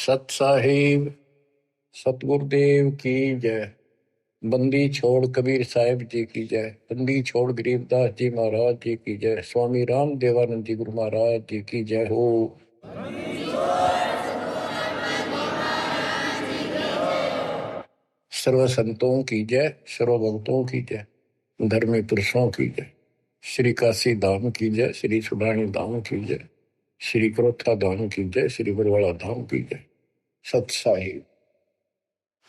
सत साहिब सतगुरुदेव की जय। बंदी छोड़ कबीर साहिब जी की जय। बंदी छोड़ गरीबदास जी महाराज जी की जय। स्वामी राम देवानंद जी गुरु महाराज जी की जय हो। सर्व संतों की जय, सर्व भक्तों की जय, धर्मी पुरुषों की जय। श्री काशी धाम की जय, श्री सुडानी धाम की जय, श्री क्रोथा धाम की जय, श्री बरवाड़ा धाम की जय। सत साहिब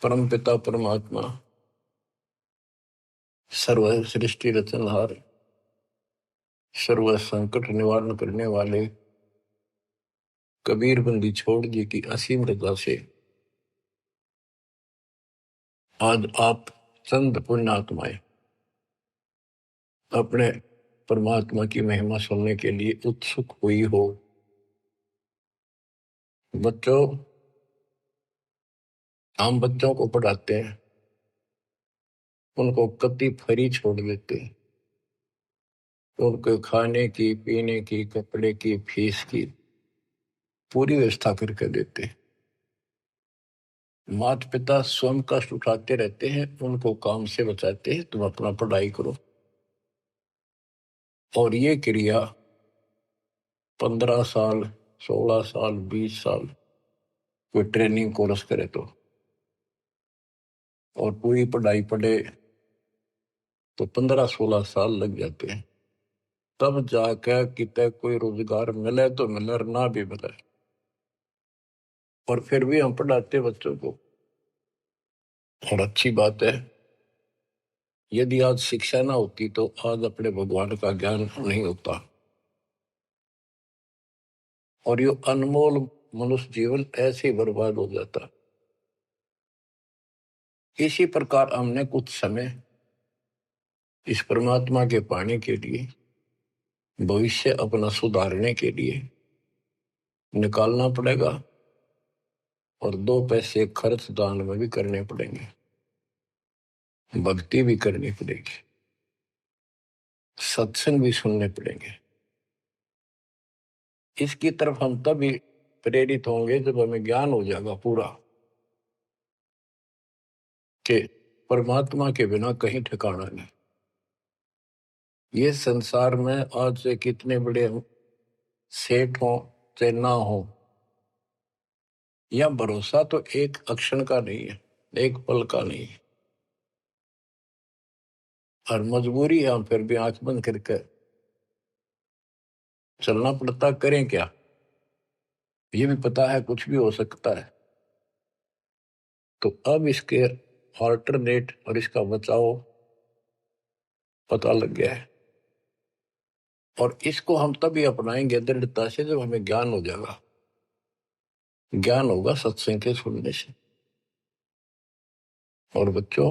परम पिता परमात्मा सर्व सृष्टि रचनहार, सर्व संकट निवारण करने वाले कबीर बंदी छोड़ जी की असीम रजा से आज आप चंद पुण्यात्माएं अपने परमात्मा की महिमा सुनने के लिए उत्सुक हुई हो। बच्चों, हम बच्चों को पढ़ाते हैं, उनको कति फ्री छोड़ देते हैं, उनको खाने की, पीने की, कपड़े की, फीस की पूरी व्यवस्था करके देते हैं। माता पिता स्वयं कष्ट उठाते रहते हैं, उनको काम से बचाते हैं, तुम अपना पढ़ाई करो। और ये क्रिया 15 साल, 16 साल, 20 साल कोई ट्रेनिंग कोर्स करे तो, और पूरी पढ़ाई पढ़े तो 15-16 साल लग जाते हैं। तब जाकर कितने कोई रोजगार मिले तो मिले, और ना भी मिले। और फिर भी हम पढ़ाते बच्चों को। और अच्छी बात है, यदि आज शिक्षा ना होती तो आज अपने भगवान का ज्ञान नहीं होता, और ये अनमोल मनुष्य जीवन ऐसे ही बर्बाद हो जाता। इसी प्रकार हमने कुछ समय इस परमात्मा के पाने के लिए, भविष्य अपना सुधारने के लिए निकालना पड़ेगा, और 2 पैसे खर्च दान में भी करने पड़ेंगे, भक्ति भी करनी पड़ेगी, सत्संग भी सुनने पड़ेंगे। इसकी तरफ हम तभी प्रेरित होंगे जब हमें ज्ञान हो जाएगा पूरा कि परमात्मा के बिना कहीं ठिकाना नहीं। ये संसार में आज से कितने बड़े सेठ हो चाहे ना हो, या भरोसा तो एक अक्षण का नहीं है, एक पल का नहीं है। और मजबूरी है, हम फिर भी आंख बंद करके चलना पड़ता। करें क्या? ये भी पता है कुछ भी हो सकता है। तो अब इसके ऑल्टरनेट और इसका बचाव पता लग गया है, और इसको हम तभी अपनाएंगे दृढ़ता से जब हमें ज्ञान हो जाएगा। ज्ञान होगा सत्संग के सुनने से। और बच्चों,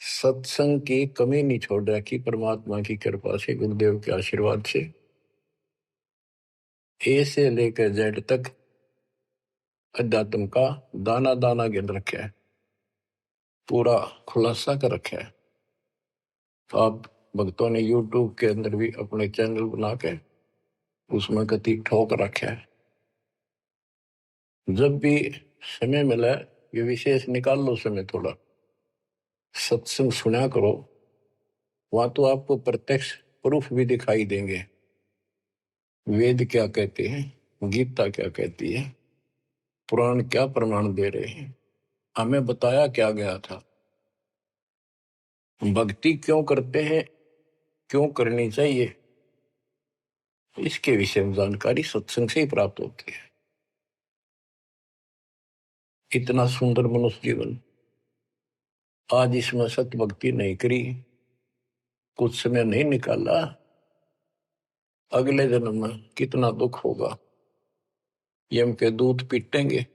सत्संग की कमी नहीं छोड़ रखी परमात्मा की कृपा से, गुरुदेव के आशीर्वाद से। ए से लेकर जेड तक अध्यात्म का दाना दाना गिन रखा है, पूरा खुलासा कर रखा है। तो आप भक्तों ने यूट्यूब के अंदर भी अपने चैनल बना के उसमें कति ठोक रखा है। जब भी समय मिला, ये विशेष निकाल लो समय थोड़ा, सत्संग सुना करो। वहां तो आपको प्रत्यक्ष प्रूफ भी दिखाई देंगे। वेद क्या कहते हैं, गीता क्या कहती है, पुराण क्या प्रमाण दे रहे हैं, हमें बताया क्या गया था, भक्ति क्यों करते हैं, क्यों करनी चाहिए, इसके विषय में जानकारी सत्संग से ही प्राप्त होती है। इतना सुंदर मनुष्य जीवन, आज इसमें सत्य भक्ति नहीं करी, कुछ समय नहीं निकाला, अगले जन्म में कितना दुख होगा। यम के दूत पीटेंगे,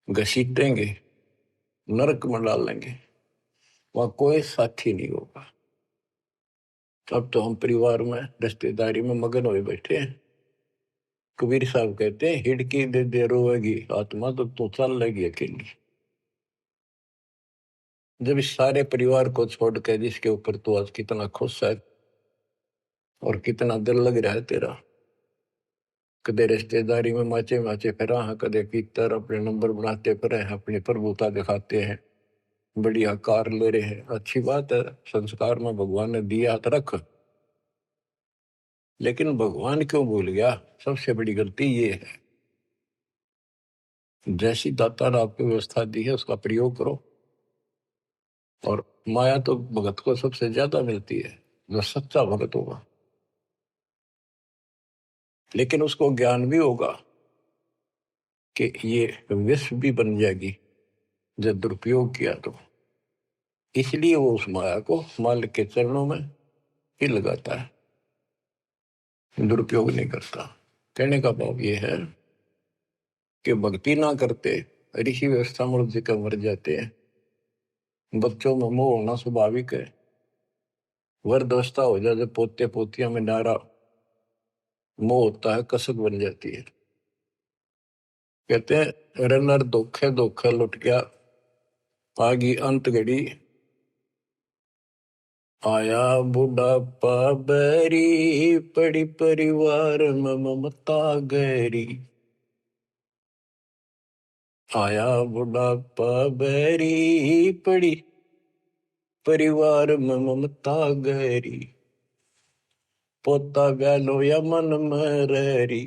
घसीटेंगे, नरक में डालेंगे, वहां कोई साथी नहीं होगा। अब तो हम परिवार में, रिश्तेदारी में मगन हुए बैठे हैं। कबीर साहब कहते हैं, हिड़की दे दे रोएगी आत्मा तो तू चल लेगी अकेली। जब इस सारे परिवार को छोड़ के जिसके ऊपर तू आज कितना खुश है और कितना दिल लग रहा है तेरा, कदे रिश्तेदारी में माचे माचे फिरा है, कदे भीतर अपने नंबर बनाते फिरे हैं, अपनी प्रभुता दिखाते हैं, बढ़िया कार ले रहे हैं। अच्छी बात है, संस्कार में भगवान ने दिया तो रख, लेकिन भगवान क्यों भूल गया? सबसे बड़ी गलती ये है, जैसी दाता ने आपको व्यवस्था दी है उसका प्रयोग करो। और माया तो भगत को सबसे ज्यादा मिलती है, जो सच्चा भगत होगा। लेकिन उसको ज्ञान भी होगा कि ये विष भी बन जाएगी जब दुरुपयोग किया तो। इसलिए वो उस माया को मालिक के चरणों में ही लगाता है, दुरुपयोग नहीं करता। कहने का भाव ये है कि भक्ति ना करते ऋषि व्यवस्था मूर्ति का मर जाते हैं। बच्चों में मोह होना स्वाभाविक है। वृद्धावस्था हो जाए, जब पोते पोतियां में नारा मोह होता है, कसक बन जाती है। कहते हैं रनर धोखे धोखे लुट गया, आगी अंत घड़ी, आया बुढ़ापा बैरी, पड़ी परिवार में ममता गहरी। आया बुढ़ापा बैरी, पड़ी परिवार में ममता गहरी, पोता ब्यालो या मन मररी,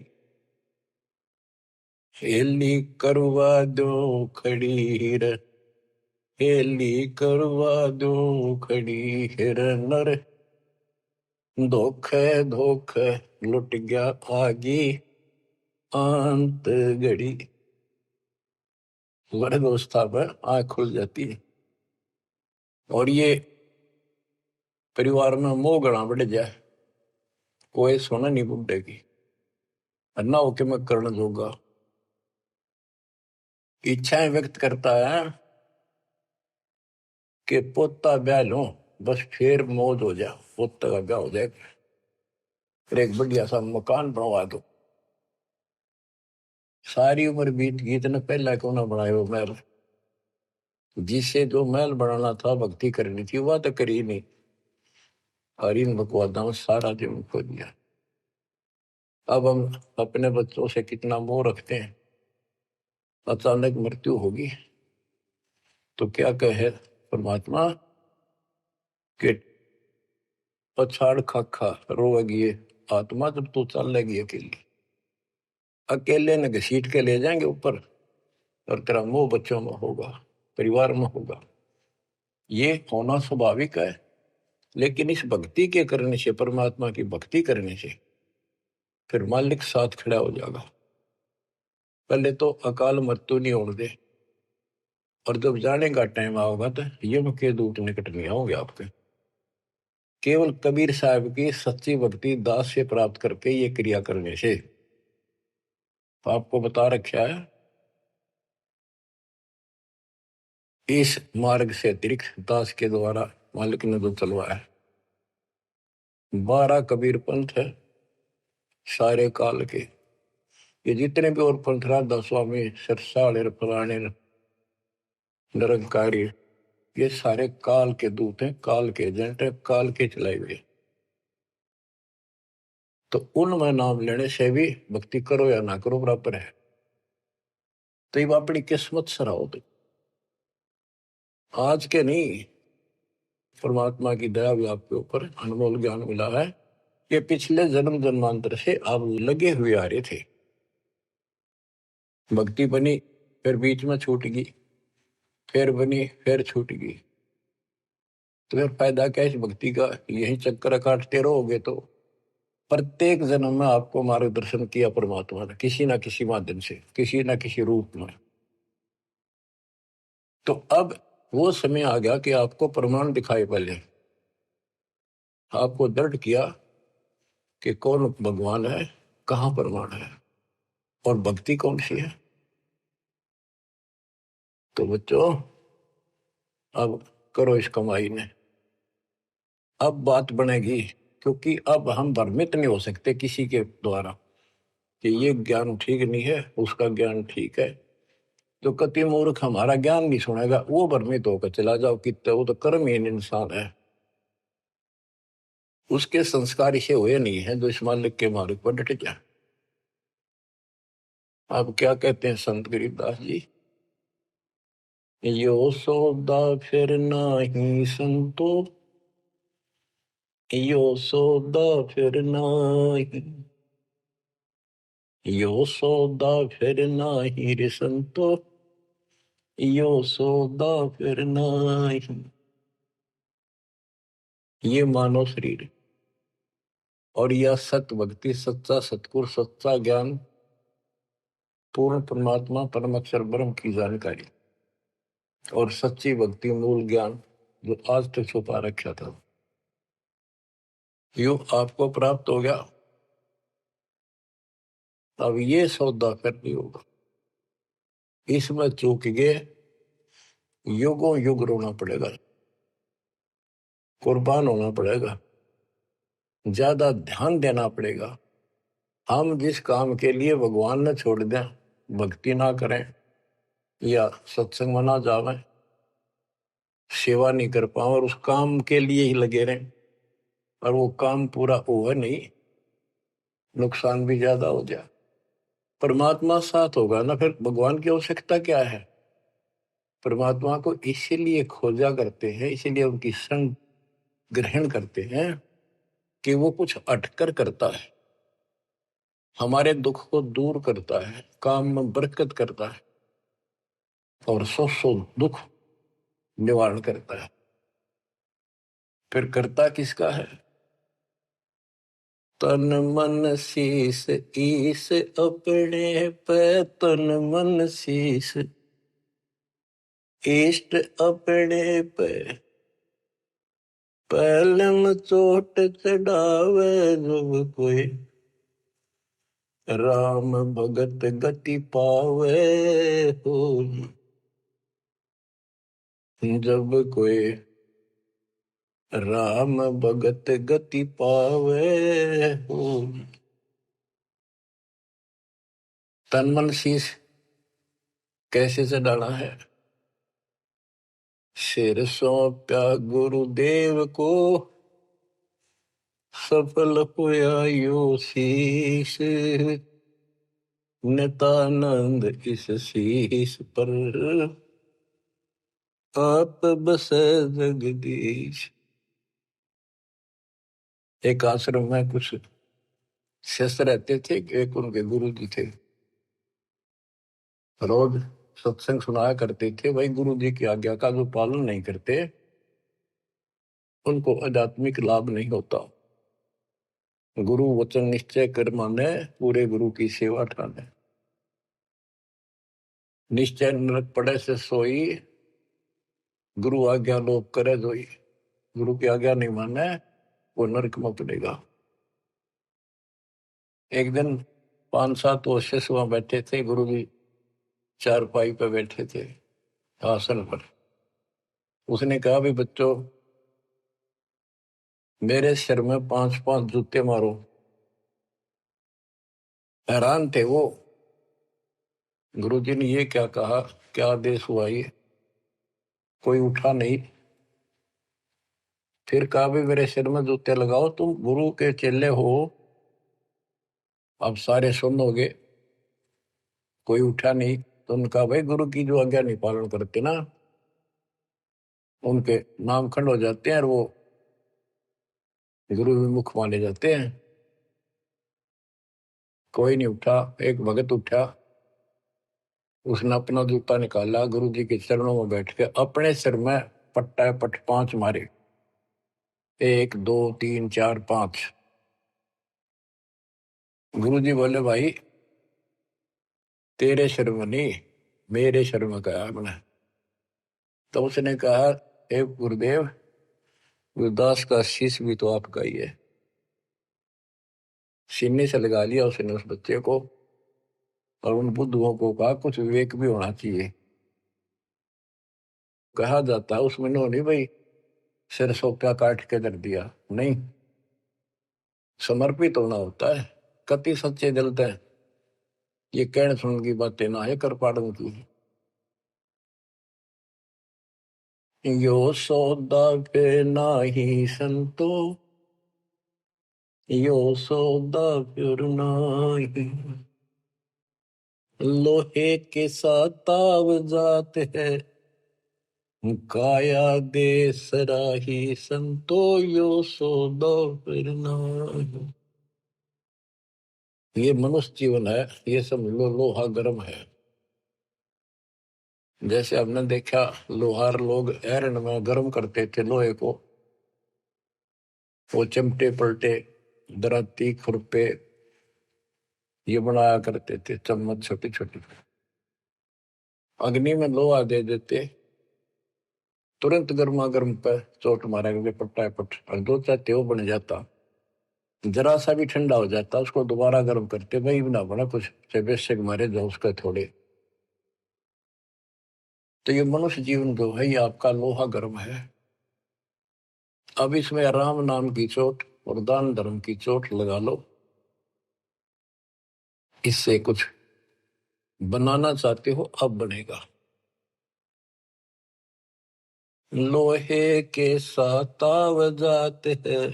हेली करवा दो खड़ी रे, हेली करवा दो खड़ी हिर नर, धोखे धोखे लुट गया आगी अंत घड़ी। वृद्धावस्था में आंख खुल जाती है और ये परिवार में मोह गणा बढ़ जाए, कोई सुना नहीं बुढ़े की, अन्ना होके मैं करना जोगा। इच्छाएं व्यक्त करता है कि पोता ब्याह लो, बस फिर मौज हो जाए, पोता का ब्याह हो जाए, फिर एक बढ़िया सा मकान बनवा दो। सारी उम्र बीत गई, इतने पहला क्यों ना बनाए वो महल? जिससे जो महल बनाना था, भक्ति करनी थी, वह तो करी नहीं। और इन बकवादा में सारा जीवन खो दिया। अब हम अपने बच्चों से कितना मोह रखते हैं। अचानक मृत्यु होगी तो क्या कहे परमात्मा कि पछाड़ खाखा रोएगी ये आत्मा, जब तू चलेगी अकेली। अकेले ने घसीट के ले जाएंगे ऊपर, और तेरा मोह बच्चों में होगा, परिवार में होगा। ये होना स्वाभाविक है। लेकिन इस भक्ति के करने से, परमात्मा की भक्ति करने से, फिर मालिक साथ खड़ा हो जाएगा। पहले तो अकाल मृत्यु नहीं होने दे, और जब जाने का टाइम आओगा तो यम के दूत निकट नहीं आओगे आपके। केवल कबीर साहब की सच्ची भक्ति दास से प्राप्त करके ये क्रिया करने से, तो आपको बता रखा है इस मार्ग से अतिरिक्त दास के द्वारा मालिक ने जो चलवाया है। 12 कबीर पंथ है सारे काल के। ये जितने भी और पंथ, राधा स्वामी, सरसाड़, फलाने, निरंकारी, ये सारे काल के दूत हैं, काल के एजेंट है, काल के चलाए हुए। तो उनमें नाम लेने से भी भक्ति करो या ना करो बराबर है। तो ये अपनी किस्मत सराहो। तो आज के नहीं, परमात्मा की दया भी आपके ऊपर अनमोल ज्ञान मिला है कि पिछले जन्म जन्मांतर से आप लगे हुए आ रहे थे। भक्ति बनी, फिर बीच में छूट गई, फिर बनी, फिर छूट गई। तो फिर फायदा क्या इस भक्ति का? यही चक्कर काटते रहोगे तो प्रत्येक जन्म में आपको मार्गदर्शन किया परमात्मा ने, किसी ना किसी माध्यम से, किसी ना किसी रूप में। तो अब वो समय आ गया कि आपको प्रमाण दिखाई। पहले आपको दृढ़ किया कि कौन भगवान है, कहां प्रमाण है, और भक्ति कौन सी है। तो बच्चों, अब करो इस कमाई ने। अब बात बनेगी, क्योंकि अब हम भ्रमित नहीं हो सकते किसी के द्वारा कि ये ज्ञान ठीक नहीं है, उसका ज्ञान ठीक है। जो कति मूर्ख हमारा ज्ञान नहीं सुनेगा, वो भ्रमित होकर चला जाओ कितने, वो तो कर्महीन इंसान है। उसके संस्कार इसे हुए नहीं है जो इस मालिक के मार्ग पर डट जाए। अब क्या कहते हैं संत गरीबदास जी, यो सौदा फिर नाही संतो, यो सौदा फिर नाही, यो सौदा फिर नाही रे संतो, यो सौदा फिर नाही। ये मानव शरीर और यह सत्य भक्ति, सच्चा सतगुरु, सच्चा ज्ञान, पूर्ण परमात्मा परम अक्षर ब्रह्म की जानकारी और सच्ची भक्ति मूल ज्ञान जो आज तक छुपा रखा था, यो आपको प्राप्त हो गया। अब ये सौदा करनी होगा, इसमें चूक गए युगों युग रोना पड़ेगा, कुर्बान होना पड़ेगा, ज्यादा ध्यान देना पड़ेगा। हम जिस काम के लिए भगवान ने छोड़ दें, भक्ति ना करें या सत्संग में ना जावे, सेवा नहीं कर पाओ और उस काम के लिए ही लगे रहें और वो काम पूरा हुआ नहीं, नुकसान भी ज्यादा हो जाए, परमात्मा साथ होगा ना, फिर भगवान की आवश्यकता क्या है। परमात्मा को इसीलिए खोजा करते हैं, इसीलिए उनकी संग ग्रहण करते हैं कि वो कुछ अटकर करता है, हमारे दुख को दूर करता है, काम में बरकत करता है और सौ दुख निवारण करता है। फिर करता किसका है? तन मन शीस ईस अपने पे, तन मन शीस इष्ट अपने पे, पहलम चोट चढ़ावे जब कोई, राम भगत गति पावे हो, जब कोई राम भगत गति पावे हो। तन मन शीश कैसे से डाला है? सिर सौंप्या गुरुदेव को, सफल हुआ यो शीश, नितानंद इस शीश पर आप बसे जगदीश। एक आश्रम में कुछ शिष्य रहते थे, एक उनके गुरु जी थे, रोज सत्संग सुनाया करते थे। भाई गुरु जी की आज्ञा का जो पालन नहीं करते उनको आध्यात्मिक लाभ नहीं होता। गुरु वचन निश्चय कर माने, पूरे गुरु की सेवा ठाने, निश्चय नरक पड़े से सोई, गुरु आज्ञा लोग करे जोई। गुरु की आज्ञा नहीं माने वो नरक में पड़ेगा। एक दिन 5-7 वर्ष वहां बैठे थे, गुरु जी चारपाई पे बैठे थे आसन पर। उसने कहा भी बच्चों, मेरे सिर में 5-5 जूते मारो। हैरान थे वो, गुरु जी ने ये क्या कहा, क्या आदेश हुआ ये? कोई उठा नहीं। फिर कहा भी मेरे सिर में जूते लगाओ, तुम गुरु के चेले हो, अब सारे सुनोगे। कोई उठा नहीं। तो उनका भाई गुरु की जो आज्ञा नहीं पालन करते ना, उनके नाम खंड हो जाते हैं और वो गुरु विमुख माने जाते हैं। कोई नहीं उठा। एक भगत उठा, उसने अपना जूता निकाला, गुरु जी के चरणों में बैठ के अपने सिर में पट्टा पट 5 मारे। 1 2 3 4 5। गुरु जी बोले भाई तेरे सिर में नहीं, मेरे सिर में कहा मैंने। तो उसने कहा, हे गुरुदेव, गुरुदास का शीश भी तो आपका ही है। सीने से लगा लिया उसने उस बच्चे को और उन बुद्धुओं को कहा कुछ विवेक भी होना चाहिए। कहा जाता है उसमें नहीं भाई सिर सोप्या काट के धर दिया, नहीं, समर्पित होना होता है। कति सच्चे दिल थे, ये कहने सुन की बातें ना है कर पाड़न की। यो सौदा पे नाही संतो, यो सौदा फिर नाही, लोहे के साथ ताव जात है, काया दे सराही संतो यो सौदा फिर नाहि। ये मनुष्य जीवन है, ये सब लोहा गर्म है। जैसे हमने देखा लोहार लोग एरन में गर्म करते थे लोहे को, वो चिमटे पलटे दराती खुरपे ये बनाया करते थे, चम्मच छोटी छोटी। अग्नि में लोहा दे देते, तुरंत गर्मा गर्म पे चोट मारेंगे पट्टा पट, और दो चाहते वो बन जाता। जरा सा भी ठंडा हो जाता उसको दोबारा गर्म करते, वही बना बना कुछ बेशक मारे जो उसके थोड़े। तो ये मनुष्य जीवन जो है ये आपका लोहा गर्म है। अब इसमें राम नाम की चोट और दान धर्म की चोट लगा लो, इससे कुछ बनाना चाहते हो अब बनेगा। लोहे के साथ ताव जाते हैं,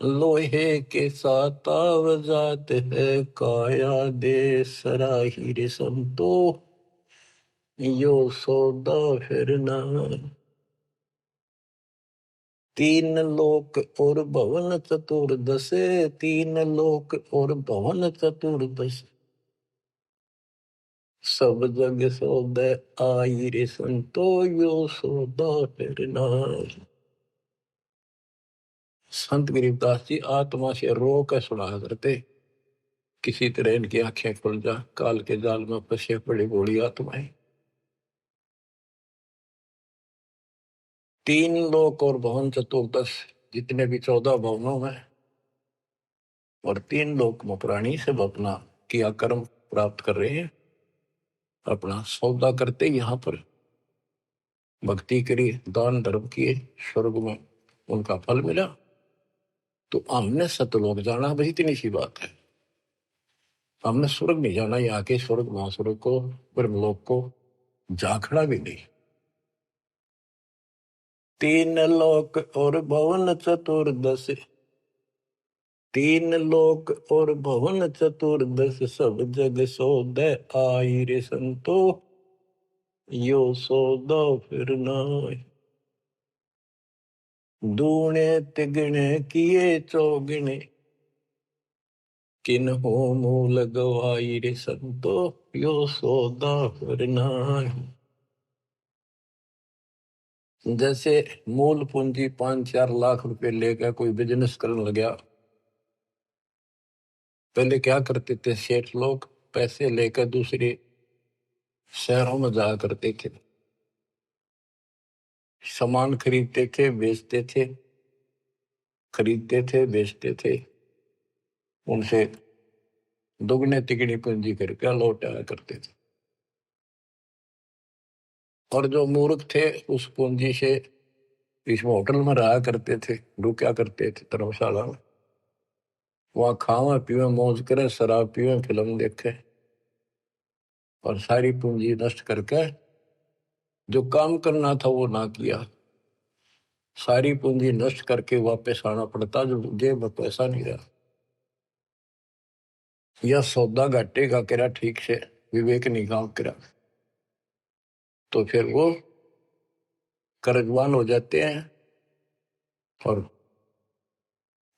लोहे के साथ ताव जाते हैं, काया दे सराही रे संतो यो सौदा फिर ना। तीन लोक और भवन चतुर्दश, तीन लोक और भवन चतुर्दश, सब जग सौदे आई रे संतो यो सौदा फिर नाहि। संत गरीबदास जी आत्मा से रो कर सुना करते, किसी तरह इनकी आंखें खुल जा, काल के जाल में फंसे पड़ी बूढ़ी आत्माएं। तीन लोक और भवन चतुर्दश, जितने भी 14 भवनों में और तीन लोक में प्राणी सब अपना किया कर्म प्राप्त कर रहे हैं, अपना सौदा करते यहाँ पर भक्ति करी, दान धर्म किए, स्वर्ग में उनका फल मिला। तो हमने सतलोक जाना, बस इतनी सी बात है। हमने स्वर्ग नहीं जाना, यहाँ के स्वर्ग महास्वर्ग को ब्रह्मलोक को झांकना भी नहीं। तीन लोक और भवन चतुर्दश, तीन लोक और भवन चतुर्दश, सब जग सौदे आई रे संतो यो सौदा फिर नाहि। दूने तिगने किए चौगने, किन हो मूल गवाई रे संतो यो सौदा फिर नाहि। जैसे मूल पूंजी 5-4 लाख रुपए लेकर कोई बिजनेस करने लगा, पहले क्या करते थे सेठ लोग, पैसे लेकर दूसरे शहरों में जाया करते थे, सामान खरीदते थे बेचते थे, खरीदते थे बेचते थे, उनसे दुगने तिगनी पूंजी करके लौट आया करते थे। और जो मूर्ख थे उस पूंजी से इसमें होटल में रहा करते थे, रुका करते थे धर्मशाला में, वहां खावा पीवे मौज करे, शराब पीवे, फिल्म देखे, और सारी पूंजी नष्ट करके जो काम करना था वो ना किया, सारी पूंजी नष्ट करके वापस आना पड़ता, जो जेब में पैसा नहीं रहा। यह सौदा घाटे का करा ठीक से, विवेक नहीं काम करा, तो फिर वो कर्जवान हो जाते हैं, और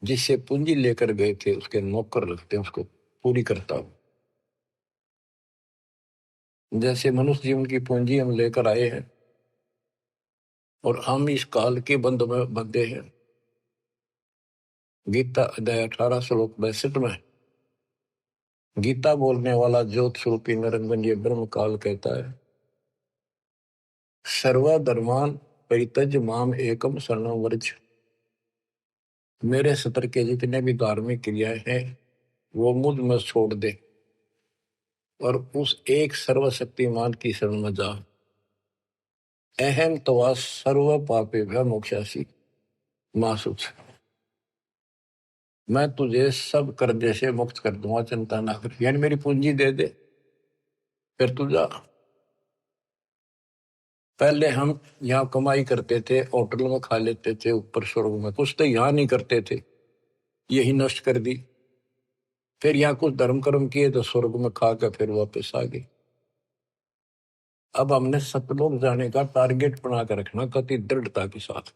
जिससे पूंजी लेकर गए थे उसके नौकर रखते हैं, उसको पूरी करता हूं। जैसे मनुष्य जीवन की पूंजी हम लेकर आए हैं, और हम इस काल के बंध में बंधे हैं। गीता अध्याय 18 श्लोक 62 में गीता बोलने वाला ज्योत स्वरूपी निरंजन ये ब्रह्म काल कहता है, सर्वधर्मान परित्यज माम एकम शरणं व्रज। मेरे सतर के जितने भी धार्मिक क्रियाएं हैं वो मुझ में छोड़ दे, और उस एक सर्वशक्तिमान की शरण में जा। अहम तवा सर्व पापे भय मोक्षासी मासुच। मैं तुझे सब कर्जे से मुक्त कर दूंगा, चिंता ना कर, यानी मेरी पूंजी दे दे फिर तू जा। पहले हम यहाँ कमाई करते थे, होटल में खा लेते थे, ऊपर स्वर्ग में कुछ तो यहाँ नहीं करते थे, यही नष्ट कर दी। फिर यहाँ कुछ धर्म कर्म किए तो स्वर्ग में खा के फिर वापस आ गई। अब हमने सतलोक जाने का टारगेट बना कर रखना कति दृढ़ता के साथ।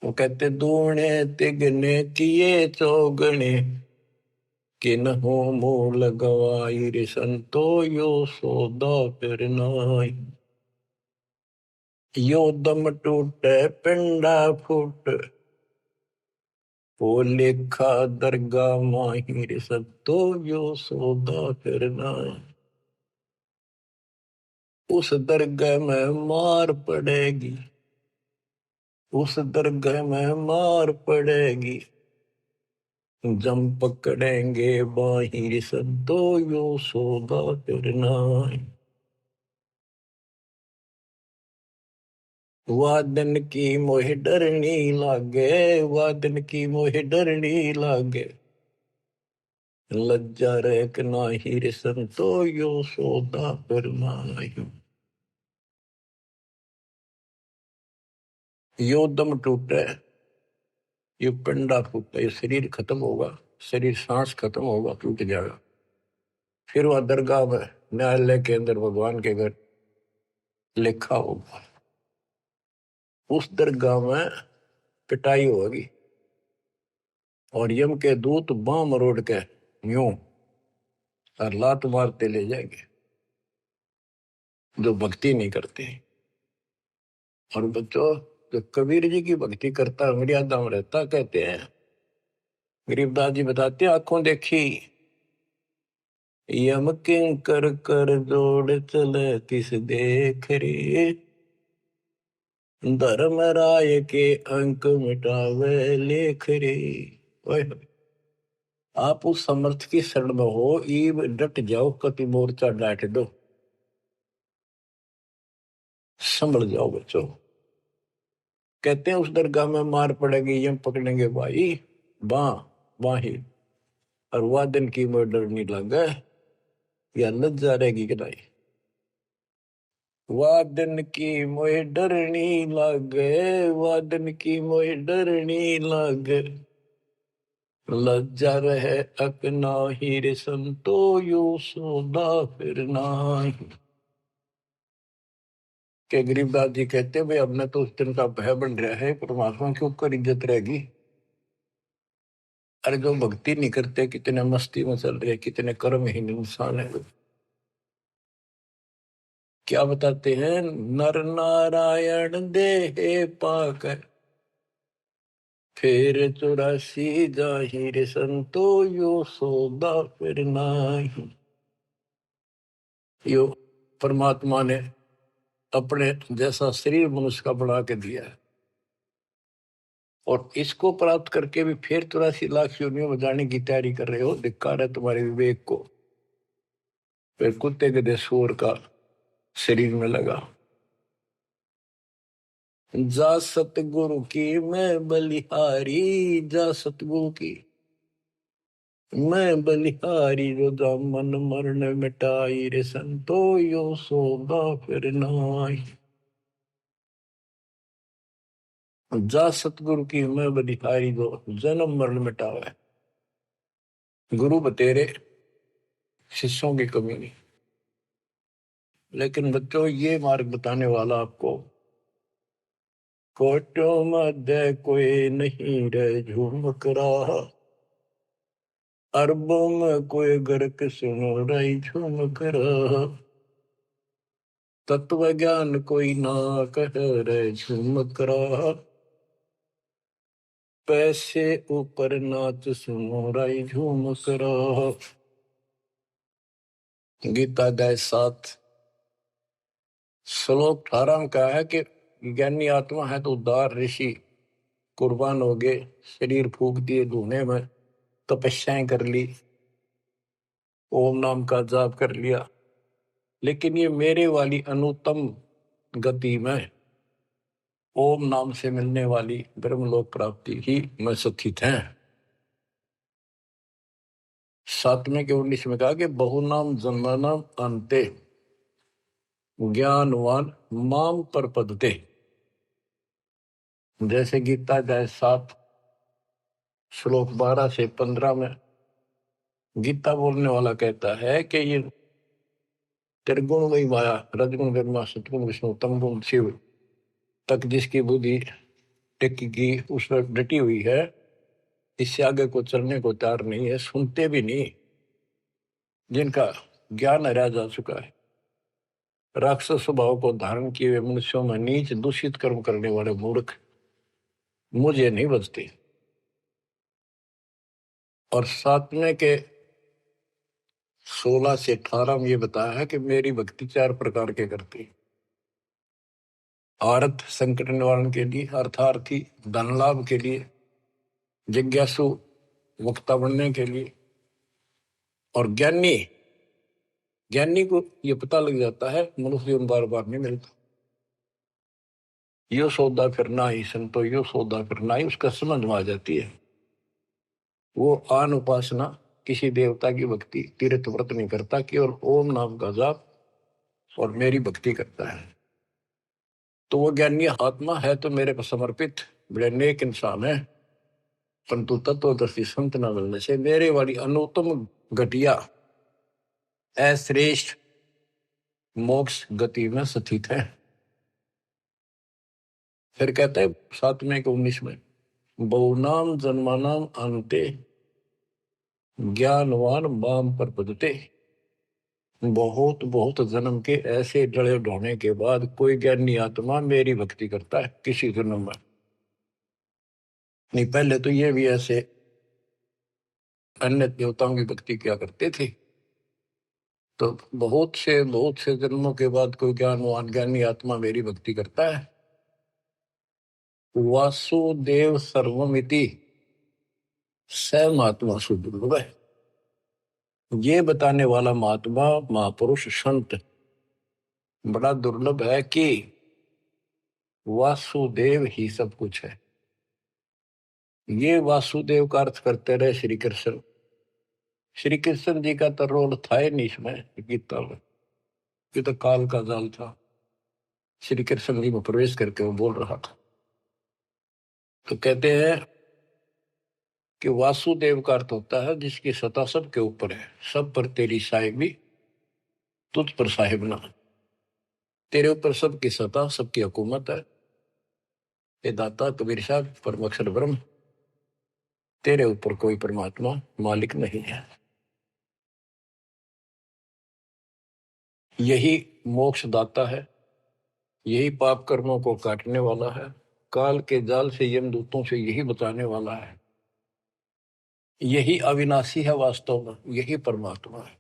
वो कहते दूने तिगने किए चौगने किन हो मूल गवाई रे संतो यो सौदा फिर नाई। यो दम टूटे पिंडा फूट वो लेखा दरगाह माहिर सत्तो यो सौदा फिर नाई। उस दरगाह में मार पड़ेगी, उस दरगाह में मार पड़ेगी, जम पकड़ेंगे बाहिर सद्दो यो सौदा फिर नाई। वादन की मोह डरनी लागे, वादन की मोह डरनी लागे, लज्जा रेक नाही रे संतो यो सौदा फिर नाई। यो दम टूटे, ये पिंडा फूटा, ये शरीर खत्म होगा, शरीर सांस खत्म होगा, टूट जाएगा। फिर वह दरगाह में न्यायालय के अंदर भगवान के घर लिखा होगा। उस दरगाह में पिटाई होगी और यम के दूत बां मरोड़ के यूं और लात मारते ले जाएंगे जो भक्ति नहीं करते। और बच्चों, जो कबीर जी की भक्ति करता है मर्यादा में रहता, कहते हैं गरीबदास जी बताते हैं, आंखों देखी यम किंकर कर जोड़ चले तिस देख रे, धर्म राय के अंक मिटावे लेख रे। ओए आप उस समर्थ की शरण में हो, ईब डट जाओ, कति मोर्चा डांट दो, संभल जाओ बच्चों। कहते हैं उस दरगाह में मार पड़ेगी, यम पकड़ेंगे भाई बां बाही, और वादन की मोह डरनी लगे, या लज्जा रहेगी कि नहीं। वादन की मोह डरनी लागे, वादन की मोह डरनी लागे, लज्जा रहे अकना ही रे संतो यो सौदा फिर नाई। के गरीबदास जी कहते भाई अब तो उस दिन का भय बन रहा है, परमात्मा के ऊपर इज्जत रहेगी। अरे जो भक्ति नहीं करते कितने मस्ती में चल रहे, कितने कर्महीन इंसान है। क्या बताते हैं, नर नारायण देह पाकर फिर 84 जाहिर संतो यो सौदा फिर नाही। यो परमात्मा ने अपने जैसा शरीर मनुष्य का बना के दिया है, और इसको प्राप्त करके भी फिर 84 लाख योनियों में जाने की तैयारी कर रहे हो। धिक्कार है तुम्हारे विवेक को। फिर कुत्ते गधे सूअर का शरीर में लगा। जा सतगुरु की मैं बलिहारी, जा सतगुरु की मैं बलिहारी, जो दामन मरण मिटाई रे संतो यो सौदा फिर नाई। जा सतगुरु की मैं बलिहारी, जो जन्म मरण मिटावे। गुरु बतेरे, शिष्यों की कमी नहीं। लेकिन बच्चों, ये मार्ग बताने वाला आपको, कोटों मध्य कोई नहीं रे झुमक रहा, अरबों में कोई गर्क सुनो रही झुमक रहा, तत्व ज्ञान कोई ना कह रे झुमक रहा, पैसे ऊपर नाच सुनो रही झुमक रहा। गीता अध्याय 7 श्लोक 18 में कहा है कि ज्ञानी आत्मा है तो उदार ऋषि कुर्बान हो गए, शरीर फूक दिए धुने में, तपस्याएं कर ली, ओम नाम का जाप कर लिया, लेकिन ये मेरे वाली अनुत्तम गति में ओम नाम से मिलने वाली ब्रह्मलोक प्राप्ति ही में सुखित हैं। 7वें के 19 में कहा कि बहुनाम जन्मनाम अंते ज्ञानवान माम पर पदते। जैसे गीता अध्याय 7 श्लोक 12 से 15 में गीता बोलने वाला कहता है कि ये त्रिगुण वही माया, रजगुण ब्रह्मा, सतगुण विष्णु, तमगुण शिव तक जिसकी बुद्धि टिकी की उस पर डटी हुई है, इससे आगे को चलने को तैयार नहीं है, सुनते भी नहीं। जिनका ज्ञान हरा जा चुका है, राक्षस स्वभाव को धारण किए हुए मनुष्यों में नीच दूषित कर्म करने वाले मूर्ख मुझे नहीं बचते। और सातवें के 16 से 18 में ये बताया है कि मेरी भक्ति 4 प्रकार के करती। अर्थ संकट निवारण के लिए, अर्थार्थी धन लाभ के लिए, जिज्ञासु वक्ता बनने के लिए, और ज्ञानी ज्ञानी को ये पता लग जाता है मनुष्य जीवन बार बार नहीं मिलता। यो सौदा करना ही संतो, यो सौदा करना ही उसका समझ में आ जाती है। वो आन उपासना, किसी देवता की भक्ति, तीर्थ व्रत नहीं करता, केवल ओम नाम का जाप और मेरी भक्ति करता है। तो वो ज्ञानी आत्मा है तो मेरे को समर्पित बड़े नेक इंसान है, परंतु तत्वदर्शी संत न मिलने से मेरे वाली अनुत्तम घटिया अश्रेष्ठ मोक्ष गति में स्थित है। फिर कहते हैं 7वें के 19 में, बहुनाम जन्मानाम अंते ज्ञानवान माम पर पदते। बहुत बहुत जन्म के ऐसे जड़े ढोने के बाद कोई ज्ञानी आत्मा मेरी भक्ति करता है किसी जन्म में। नहीं, पहले तो ये भी ऐसे अन्य देवताओं की भक्ति किया करते थे। तो बहुत से जन्मों के बाद कोई ज्ञानवान ज्ञानी आत्मा मेरी भक्ति करता है। वासुदेव सर्वमिति स महात्मा सुदुर्लभ है। ये बताने वाला महात्मा महापुरुष संत बड़ा दुर्लभ है कि वासुदेव ही सब कुछ है। ये वासुदेव का अर्थ करते रहे श्री कृष्ण। श्री कृष्ण जी का तो रोल था ही नहीं इसमें गीता में, ये तो काल का जाल था। श्री कृष्ण जी में प्रवेश करके वो बोल रहा था। तो कहते हैं कि वासुदेव का अर्थ होता है जिसकी सत्ता सबके ऊपर है, सब पर तेरी साहिबी, तुझ पर साहिब ना। तेरे ऊपर सबकी सत्ता, सबकी हुकूमत है। ये दाता कबीर साहब परम अक्षर ब्रह्म, तेरे ऊपर कोई परमात्मा मालिक नहीं है। यही मोक्ष दाता है, यही पाप कर्मों को काटने वाला है, काल के जाल से यमदूतों से यही बचाने वाला है। यही अविनाशी है, वास्तव में यही परमात्मा है,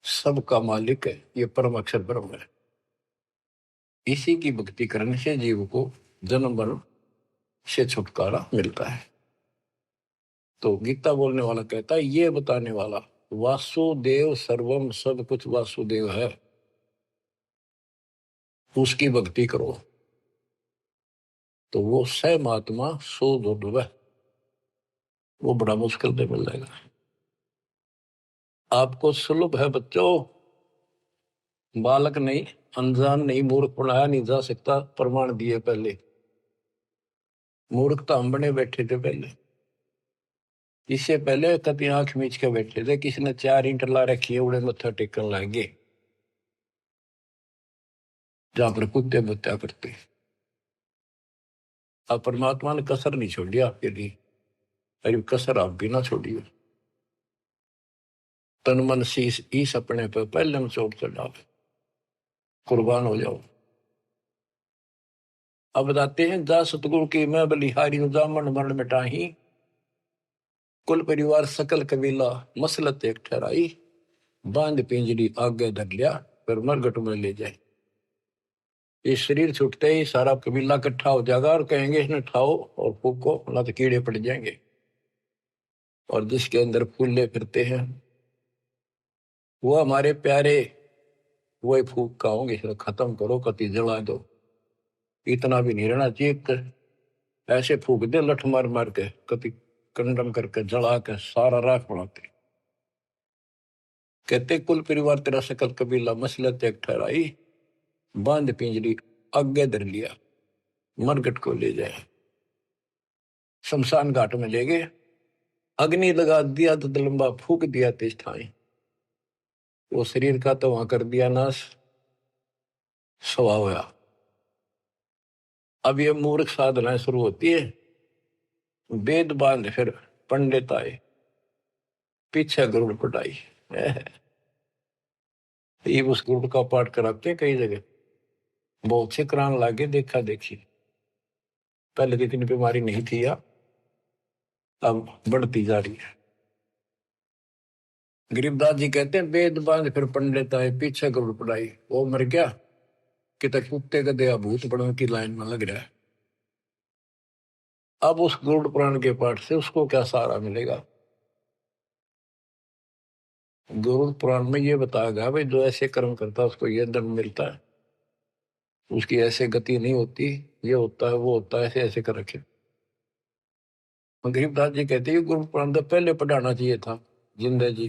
सबका मालिक है, ये परम अक्षर ब्रह्म है। इसी की भक्ति करने से जीव को जन्म मरण से छुटकारा मिलता है। तो गीता बोलने वाला कहता है, ये बताने वाला वासुदेव सर्वम, सब कुछ वासुदेव है, उसकी भक्ति करो तो वो स महात्मा सो दुर्लभ, वो बड़ा मुश्किल से मिल जाएगा। आपको सुलभ है बच्चों, बालक नहीं, अनजान नहीं, मूर्ख पढ़ाया नहीं जा सकता, प्रमाण दिए पहले। मूर्ख तो हम बने बैठे थे पहले, इससे पहले कभी आंख मीच के बैठे थे, किसी ने 4 ईंट ला रखी है, उड़े मत्था टेकन लागे जहां पर कुत्ते बत्या करते। अब परमात्मा ने कसर नहीं छोड़ी आपके लिए, अरे कसर आप भी ना छोड़िए। तन मन शीश ईस अपने पे पहले में चोट चढ़ाओ, कुर्बान हो जाओ। अब बताते हैं, जा सतगुरु की मैं बलिहारी जामन मरण मिटाही, कुल परिवार सकल कबीला मसलत एक ठहराई, बांध पिंजरी आगे धर लिया, फिर मरगट में ले जाए। ये शरीर छूटते ही सारा कबीला इकट्ठा हो जाएगा और कहेंगे इन्हें ठाओ और फूको, ना तो कीड़े पड़ जाएंगे। और जिसके अंदर फूले फिरते हैं वो हमारे प्यारे, वही फूक का होंगे, खत्म करो, कति जला दो। इतना भी नहीं रहना चाहिए, ऐसे फूक दे लठ मार मार के, कति कंडम करके जला के सारा राख बनाते। कहते कुल परिवार तेरा सकल कबीला मसलत एक ठहराई, बांध पिंजरी आगे धर लिया, मरगट को ले जाए, शमशान घाट में ले गए। अग्नि लगा दिया तो लंबा फूक दिया तेज ठाई, वो शरीर का तो वहां कर दिया नाश, सवा होया। अब ये मूर्ख साधना शुरू होती है, वेद बांध फिर पंडित आए, पीछे गुरुड़ पटाई। ये उस गुरुड़ का पाठ कराते हैं कई जगह, बहुत से करान लागे देखा देखी। पहले तो इतनी बीमारी नहीं थी या अब बढ़ती जा रही है। गरीबदास जी कहते हैं वेद बांध फिर पंडित आए, पीछे गुरुड़ पटाई। वो मर गया कि तक कुत्ते का दया भूत बनने की लाइन में लग रहा है। अब उस गरुड़ पुराण के पाठ से उसको क्या सहारा मिलेगा? गरुड़ पुराण में ये बताया गया भाई जो ऐसे कर्म करता है उसको ये दंड मिलता है, उसकी ऐसे गति नहीं होती, ये होता है वो होता है, ऐसे ऐसे कर रखे। गरीबदास जी कहते हैं गुरु पुराण तो पहले पढ़ाना चाहिए था जिंदा जी,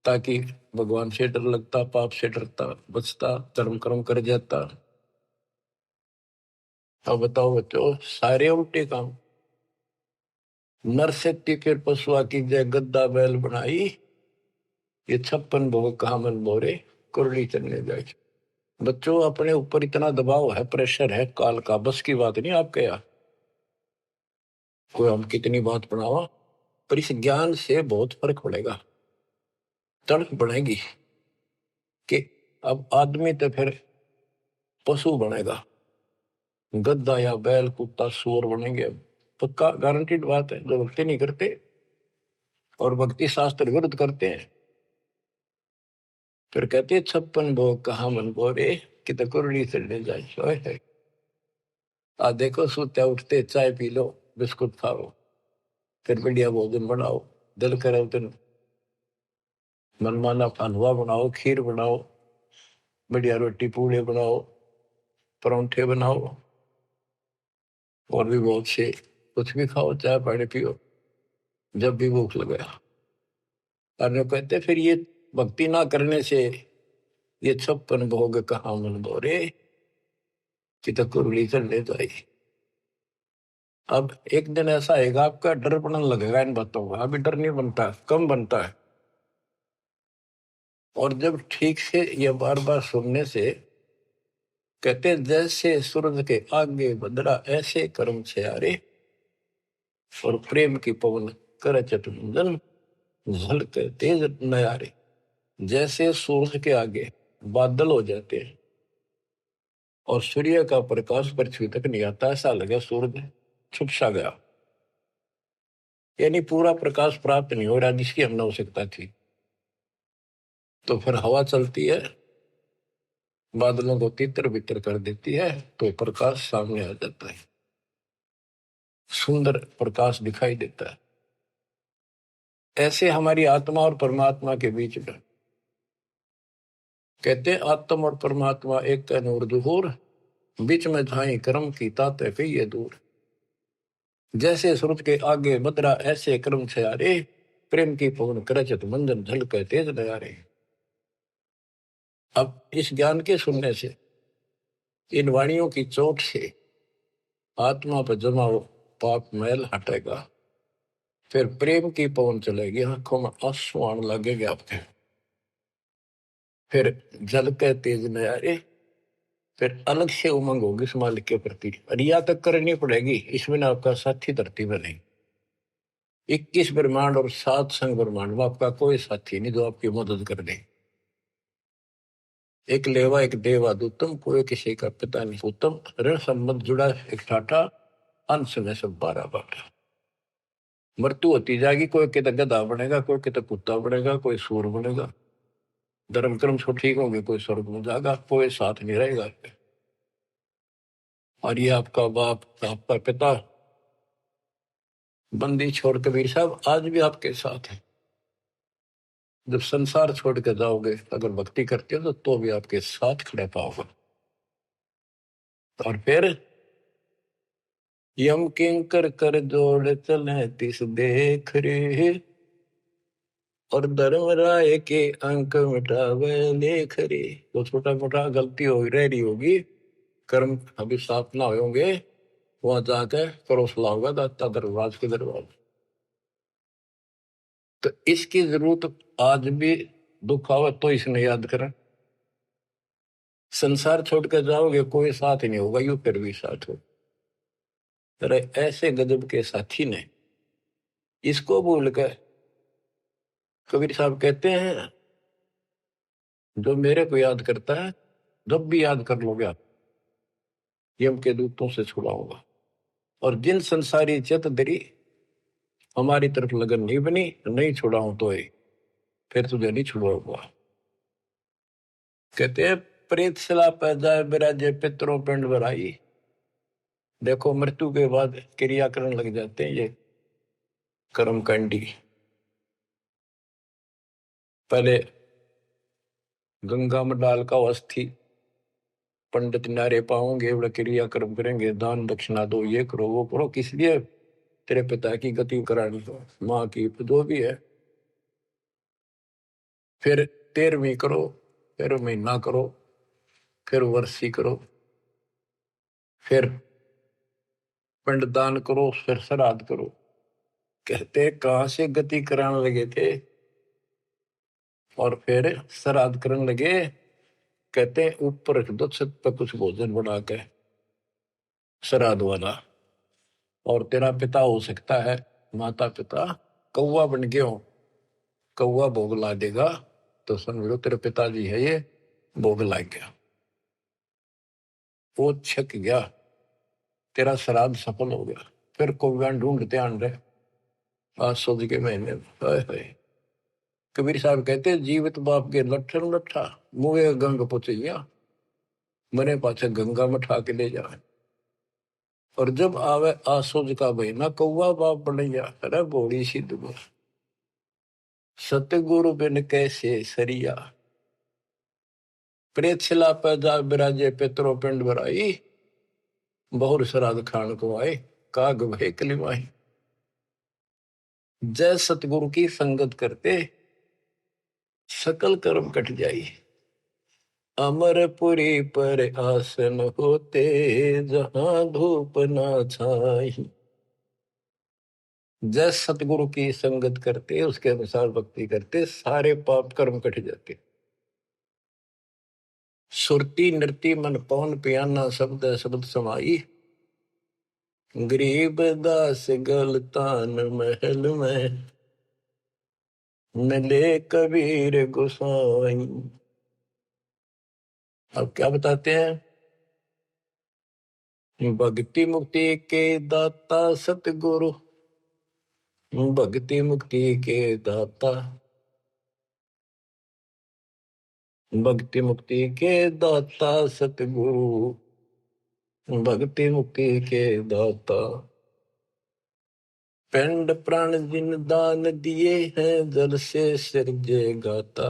ताकि भगवान से डर लगता, पाप से डरता, बचता, धर्म कर्म कर जाता। अब बताओ बच्चों, सारे उल्टे काम। नर से के पशुआ की जय गद्दा बैल बनाई, ये 56 भोग कहा मन बोरे, कुरली चलने जाए। बच्चों अपने ऊपर इतना दबाव है, प्रेशर है काल का, बस की बात नहीं आपके यहाँ। कोई हम कितनी बात बनावा, पर इस ज्ञान से बहुत फर्क पड़ेगा, तड़क बढ़ेगी कि अब आदमी तो फिर पशु बनेगा, गद्दा या बैल कुत्ता सूअर बनेंगे। पक्का गारंटीड बात है। जो भक्ति नहीं करते और भक्ति शास्त्र विरुद्ध करते हैं, फिर कहते 56 भोग कहा मन बोरे, कि कुरली चढ़ने जाए। आ देखो सोते उठते चाय पी लो, बिस्कुट खाओ, फिर बढ़िया भोजन बनाओ, दिल करे तो मनमाना हलवा बनाओ, खीर बनाओ, बढ़िया रोटी पूड़े बनाओ, परोंठे बनाओ, और भी बहुत से कुछ भी खाओ, चाय पानी पियो जब भी भूख लगे। और कहते फिर ये भक्ति ना करने से ये 56 भोग कहाँ मन बोरे, कि तो कुरली चढ़ने जाए। अब एक दिन ऐसा आएगा आपका डर पड़ने लगेगा इन बातों का, अभी डर नहीं बनता, कम बनता है। और जब ठीक से ये बार बार सुनने से, कहते हैं जैसे सूरज के आगे बदरा ऐसे कर्म से आरे, और प्रेम की पवन कर चतुंजन झलके तेज नयारे। जैसे सूरज के आगे बादल हो जाते हैं और सूर्य का प्रकाश पृथ्वी तक नहीं आता, ऐसा लगे सूरज छुप सा गया, यानी पूरा प्रकाश प्राप्त नहीं हो रहा जिसकी हमने आवश्यकता थी। तो फिर हवा चलती है, बादलों को तितर बितर कर देती है, तो प्रकाश सामने आ जाता है, सुंदर प्रकाश दिखाई देता है। ऐसे हमारी आत्मा और परमात्मा के बीच में, कहते आत्मा और परमात्मा एक का नूर दुहूर, बीच में झाई कर्म की ताते कई ये दूर। जैसे सूरज के आगे बदरा ऐसे कर्म से आ रे, प्रेम की पवन करचत मंजन झलके तेज नयारे। अब इस ज्ञान के सुनने से, इन वाणियों की चोट से आत्मा पर जमा हो पाप मैल हटेगा, फिर प्रेम की पवन चलेगी, आंखों में आंसू आने लगेगा आपके, फिर जल के तेज नयारे, फिर अलग से उमंग होगी इस मालिक के प्रति। रिया तक करनी पड़ेगी, इसमें ना आपका साथी धरती में नहीं। 21 ब्रह्मांड और 7 संग ब्रह्मांड में आपका कोई साथी नहीं जो आपकी मदद कर दे। एक लेवा एक देवा दूतम, कोई किसी का पिता नहीं उत्तम, ऋण संबंध जुड़ा एक ठाठा, अंश में सब 12 बाटा। मृत्यु होती जाएगी, कोई कहता गधा बनेगा, कोई कहता कुत्ता बनेगा, कोई सूर बनेगा, धर्म कर्म सब ठीक होंगे, कोई स्वर्ग में जाएगा, कोई साथ नहीं रहेगा। और ये आपका बाप, आपका पिता, बंदी छोड़ कबीर साहब आज भी आपके साथ है। जब संसार छोड़ के जाओगे, अगर भक्ति करते हो तो भी आपके साथ खड़े पाओगे। और फिर यम किंकर कर जोड़ चले तिस देख रे, और धर्म राय के अंक मिटावे लेख रे। तो छोटा मोटा गलती हो रह रही होगी, कर्म अभी साफ ना होंगे, वहां जाके करो सलाह होगा दाता दरबार के दरबार। तो इसकी जरूरत आज भी दुख आवे तो इसने याद करें। संसार छोड़ कर जाओगे कोई साथ ही नहीं होगा, यू फिर भी साथ हो। तेरे ऐसे गजब के साथी ने इसको भूल कर, कबीर साहब कहते हैं जो मेरे को याद करता है जब भी याद कर लोगे आप, यम के दूतों से छुड़ाऊंगा। और जिन संसारी चित दरी हमारी तरफ लगन नहीं बनी, नहीं छुड़ाऊं तो फिर तुझे नहीं छुड़ाऊंगा। कहते हैं प्रेत सला पै जाए बिराजे पितरों पिंड भराई। देखो मृत्यु के बाद क्रिया करने लग जाते हैं ये कर्मकांडी। पहले गंगा में डाल का अस्थि पंडित नारे पाओगे, बड़ा क्रिया कर्म करेंगे, दान दक्षिणा दो, ये करो वो करो, किस लिए? तेरे पिता की गति करानी हो, माँ की जो भी है। फिर 13वीं करो, फिर महीना करो, फिर वर्षी करो, फिर पिंडदान करो, फिर श्राद्ध करो। कहते कहां से गति कराने लगे थे और फिर श्राद्ध करने लगे। कहते ऊपर रख दो छत पर कुछ भोजन बना के श्राद्ध वाला, और तेरा पिता हो सकता है माता पिता कौवा बन गए हो, कौवा भोग ला देगा तो समझ लो तेरे पिताजी है ये, भोग ला गया, वो छक गया, तेरा श्राद्ध सफल हो गया। फिर कौवा ढूंढते आन रहे आज सोच के महीने में। हाय हाय। कबीर साहब कहते जीवित बाप के लट्ठन लट्ठा मुए गंग पुचैया, मरे पाछे गंगा में ठा के ले जाए। और जब आवे आसोज का महीना कौवा बाप बनैया। अरे बोड़ी सिद्ध सतगुरु बिन कैसे सरिया, प्रेत शिला पर जा बिराजे पितरों पिंड भराई, बहुर श्राद्ध खान को आए काग भय कलिमाई। जय सतगुरु की संगत करते सकल कर्म कट जाई, अमरपुरी पर आसन होते जहां धूप ना छाई। जय सतगुरु की संगत करते उसके अनुसार भक्ति करते सारे पाप कर्म कट जाते। सुरती नृति मन पवन पियाना शब्द शब्द समाई, गरीब दास गलतान महल में मिले कबीर गोसाई। अब क्या बताते हैं? भक्ति मुक्ति के दाता सतगुरु, भक्ति मुक्ति के दाता, भक्ति मुक्ति के दाता सतगुरु, भक्ति मुक्ति के दाता। पिंड प्राण जिन दान दिए हैं जल से सिरजे गाता,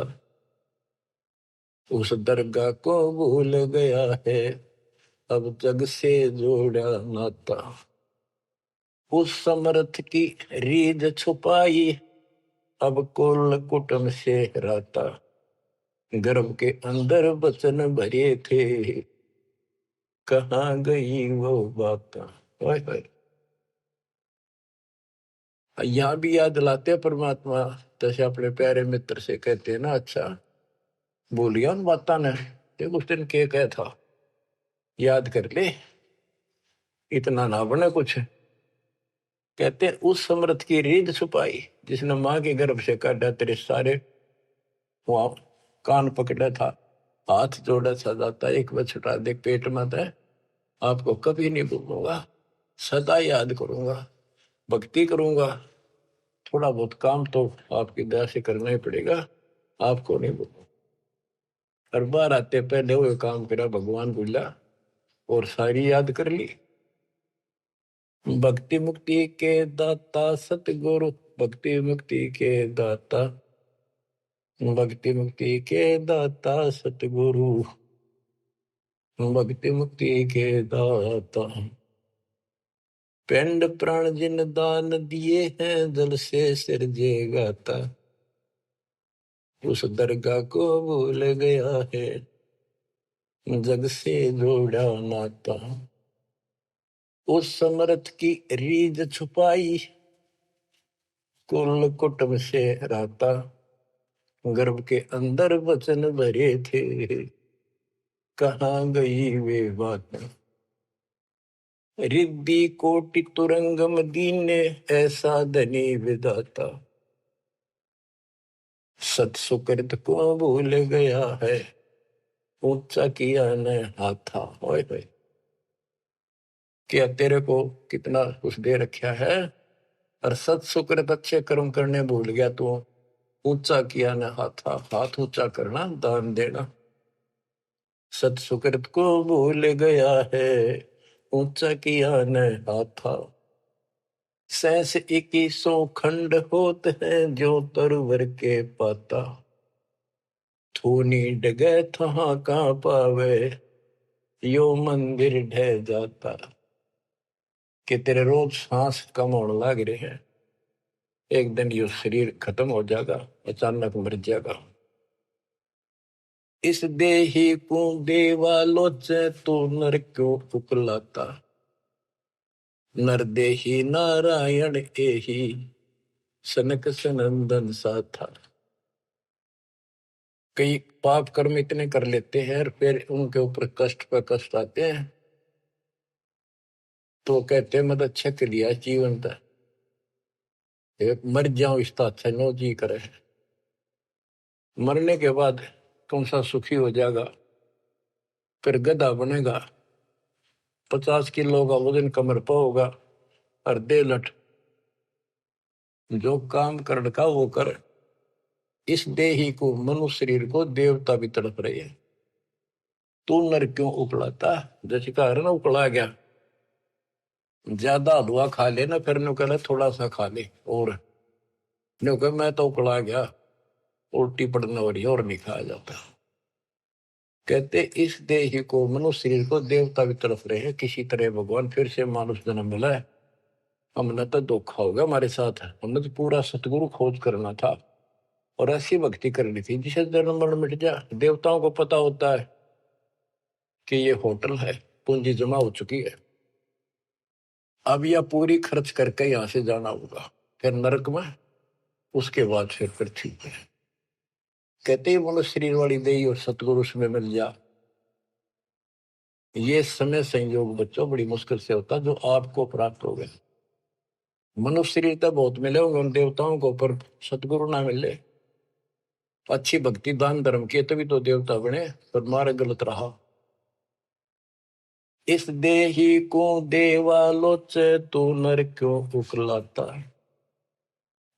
उस दरगाह को भूल गया है अब जग से जोड़ा नाता। उस समर्थ की रीझ छुपाई अब कुल कुटुंब से राता, गर्भ के अंदर बचन भरे थे कहाँ गई वो बात। यहाँ भी याद दिलाते परमात्मा, जैसे अपने प्यारे मित्र से कहते हैं ना, अच्छा बोलिया उन बात ने, देख उस दिन क्या कहा था, याद कर ले, इतना ना बने कुछ। कहते हैं उस समर्थ की रीढ़ छुपाई जिसने माँ के गर्भ से काटा, तेरे सारे वहां कान पकड़ा था, हाथ जोड़ा सा जाता, एक बार छुटा दे पेट में था, आपको कभी नहीं भूलूंगा, सदा याद करूंगा, भक्ति करूंगा, थोड़ा बहुत काम तो आपकी दया से करना ही पड़ेगा, आपको नहीं भूलूंगा। हर बार आते पहले वो काम करा भगवान बोला और सारी याद कर ली। भक्ति मुक्ति के दाता सतगुरु, भक्ति मुक्ति के दाता, भक्ति मुक्ति के दाता सतगुरु, भक्ति मुक्ति के दाता। पिंड प्राण जिन दान दिए हैं जल से सिरजे गाता, उस दरगाह को भूल गया है जग से जोड़ा नाता। उस समर्थ की रीझ छुपाई कुल कुटुंब से रहता, गर्भ के अंदर वचन भरे थे, कहाँ गई वे बात। रिद्धि कोटि तुरंगम दीने, ऐसा धनी विधाता, सत सुकृत को भूल गया है, ऊंचा किया न हाथा। ओए होए, क्या तेरे को कितना कुछ दे रखा है, और सत सुकृत अच्छे कर्म करने भूल गया तू। ऊंचा किया न हाथा, हाथ ऊंचा करना, दान देना। सत सुकृत को भूल गया है, ऊंचा किया न हाथा। सहस 2100 खंड होत है, जो तरवर के पाता। थूनी डगे थहा का पावे, यो मंदिर ढह जाता। कि तेरे रोज सांस कम होने लग रहे हैं, एक दिन यो शरीर खत्म हो जाएगा, अचानक मर जाएगा। इस देही को देवालोचे, तो नर क्यों उकलाता। नर देही नारायण एही, सनक सनंदन सा था। कई पाप कर्म इतने कर लेते हैं और फिर उनके ऊपर कष्ट पर कष्ट आते हैं, तो कहते हैं मत अच्छा कर लिया जीवन था, मर जाओ इसका अच्छा नो जी करे। मरने के बाद कौन सा सुखी हो जाएगा, फिर गधा बनेगा, 50 किलो का वजन कमर पर होगा, और दे लट जो काम कर का वो कर। इस देही को, मनुष्य शरीर को देवता भी तड़प रहे हैं, तू नर क्यों उकलाता। जैसे कहा ना उकला गया, ज्यादा हलवा खा ले ना, फिर नु कहना थोड़ा सा खा ले, और नु कह मैं तो उकला गया, उल्टी पड़ने हो रही और नहीं खाया जाता। कहते इस देह को, मनुष्य शरीर को देवता भी तरफ रहे हैं, किसी तरह भगवान फिर से मानुष जन्म मिला है। हमने तो धोखा होगा हमारे साथ, हमने तो पूरा सतगुरु खोज करना था और ऐसी भक्ति करनी थी जिसे जन्म मरण मिट जाए। देवताओं को पता होता है कि ये होटल है, पूंजी जमा हो चुकी है, अब यह पूरी खर्च करके यहां से जाना होगा, फिर नरक में, उसके बाद फिर पृथ्वी पे। कहते ही मनुष्य शरीर वाली देही और सतगुरु में मिल जा। ये समय संयोग बच्चों बड़ी मुश्किल से होता जो आपको प्राप्त हो गया। मनुष्य शरीर तो बहुत मिले होंगे उन देवताओं को, पर सतगुरु ना मिले, अच्छी भक्ति दान धर्म किए तभी तो देवता बने, पर मार्ग गलत रहा। इस देही को देवालोचे, तो नर क्यों उकलाता।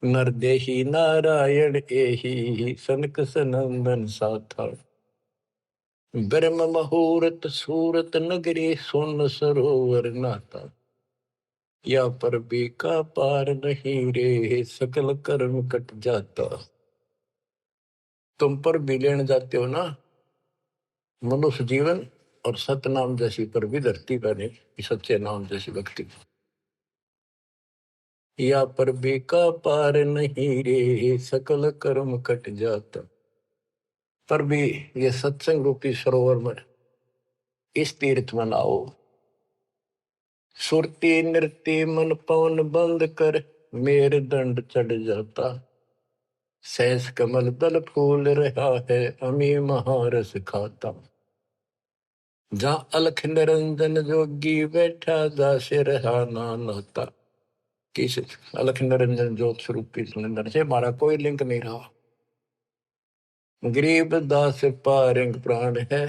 नर देही नारायण एही, सनक सनंदन साथा। ब्रह्म मुहूर्त सूरत नगरी, सुन सरोवर नाता। या पर भी का पार नहीं रे, सकल कर्म कट जाता। तुम पर भी लेने जाते हो ना मनुष्य जीवन, और सतनाम जैसी पर भी धरती बने, सच्चे नाम जैसी भक्ति। या पर भी का पार नहीं रे, सकल कर्म कट जाता। पर भी ये सत्संग रूपी सरोवर में, इस तीर्थ में नाओ। सुरती नृत्य मन पवन बंद कर, मेरे दंड चढ़ जाता। सहस कमल दल फूल रहा है, अमी महारस खाता। जहाँ अलख निरंजन जोगी बैठा, दास रहा नाता। किस अलख निरंजन ज्योत स्वरूप की सुनिंदर से हमारा कोई लिंक नहीं रहा। गरीब दास पारंग प्राण है,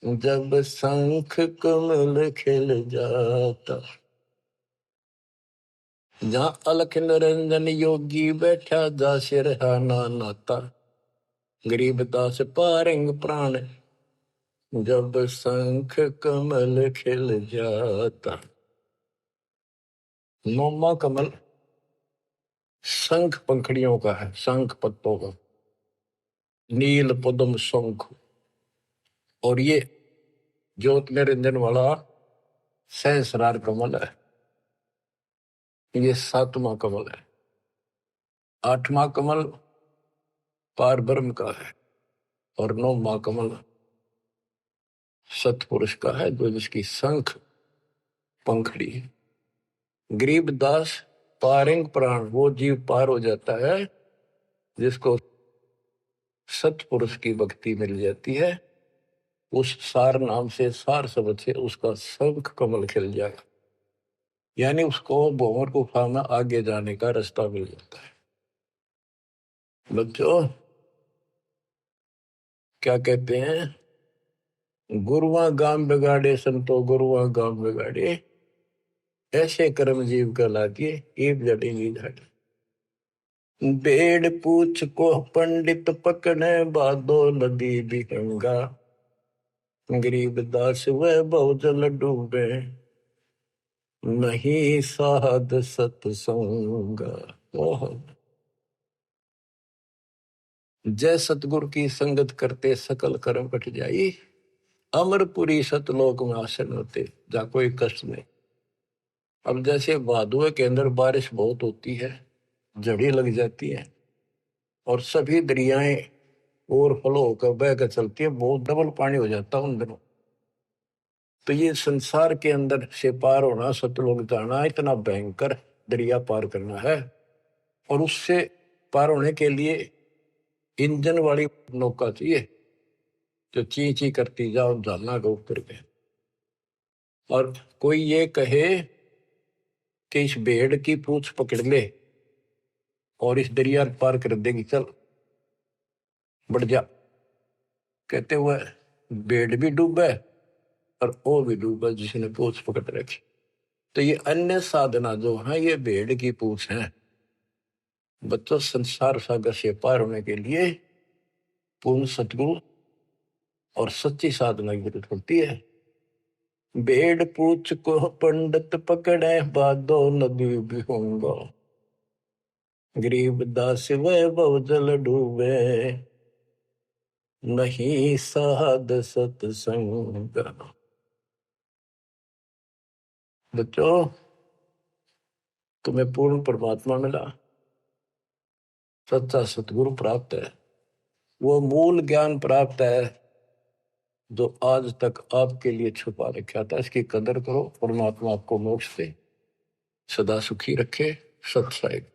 जब शंख कमल खिल जाता। जहाँ अलख निरंजन योगी बैठा, दास रहा नाता। गरीब दास पारंग प्राण, जब शंख कमल खिल जाता। नौमा कमल शंख पंखड़ियों का है, शंख पत्तों का, नील पद्म शंख। और ये ज्योत निरंजन वाला सहस्रार कमल है, ये 7वां कमल है। 8वां कमल पार ब्रह्म का है, और 9वां कमल सतपुरुष का है, जो जिसकी शंख पंखड़ी है। गरीब दास पारंग प्राण वो जीव पार हो जाता है जिसको सतपुरुष की भक्ति मिल जाती है। उस सार नाम से, सार शब्द से उसका शंख कमल खिल जाएगा, यानी उसको भंवर गुफा में आगे जाने का रास्ता मिल जाता है। बच्चों क्या कहते हैं, गुरुआ गाम बिगाड़े संतो गुरुआ गाम बिगाड़े, ऐसे कर्म जीव का लागे एक जड़ेगी झाड़ी। बेड़ पूछ को पंडित पकड़े बादो नदी बिहंगा, गरीब दास वह बहुजल डूबे नहीं साध सत्संग। जय सतगुरु की संगत करते सकल कर्म कट जाई, अमरपुरी सतलोक में आसन होते जा कोई कष्ट नहीं। अब जैसे भादुए के अंदर बारिश बहुत होती है, जड़ी लग जाती है और सभी दरियाएं ओवरफ्लो होकर बह कर चलती है, बहुत डबल पानी हो जाता है उन दिनों। तो ये संसार के अंदर से पार होना, सतलोक जाना, इतना भयंकर दरिया पार करना है। और उससे पार होने के लिए इंजन वाली नौका चाहिए जो ची ची करती जाओ झालना को उतर के। और कोई ये कहे कि इस भेड़ की पूंछ पकड़ ले और इस दरिया पार कर देगी, चल बढ़ जा, कहते हुए भेड़ भी डूबे और वो भी डूबा जिसने पूंछ पकड़ रखी। तो ये अन्य साधना जो है ये भेड़ की पूंछ है। बच्चों संसार सागर से पार होने के लिए पूर्ण सतगुरु और सच्ची साधना की जरूरत होती है। भेड़ पूछ को पंडित पकड़े बादो नदी भी होंगे, गरीब दास वह बहुजल डूबे नहीं साध सत्संग। बच्चों तुम्हें पूर्ण परमात्मा मिला, सच्चा सतगुरु प्राप्त है, वो मूल ज्ञान प्राप्त है जो आज तक आपके लिए छुपा रखा था। इसकी कदर करो, परमात्मा आपको मोक्ष दे, सदा सुखी रखे। सत साहिब।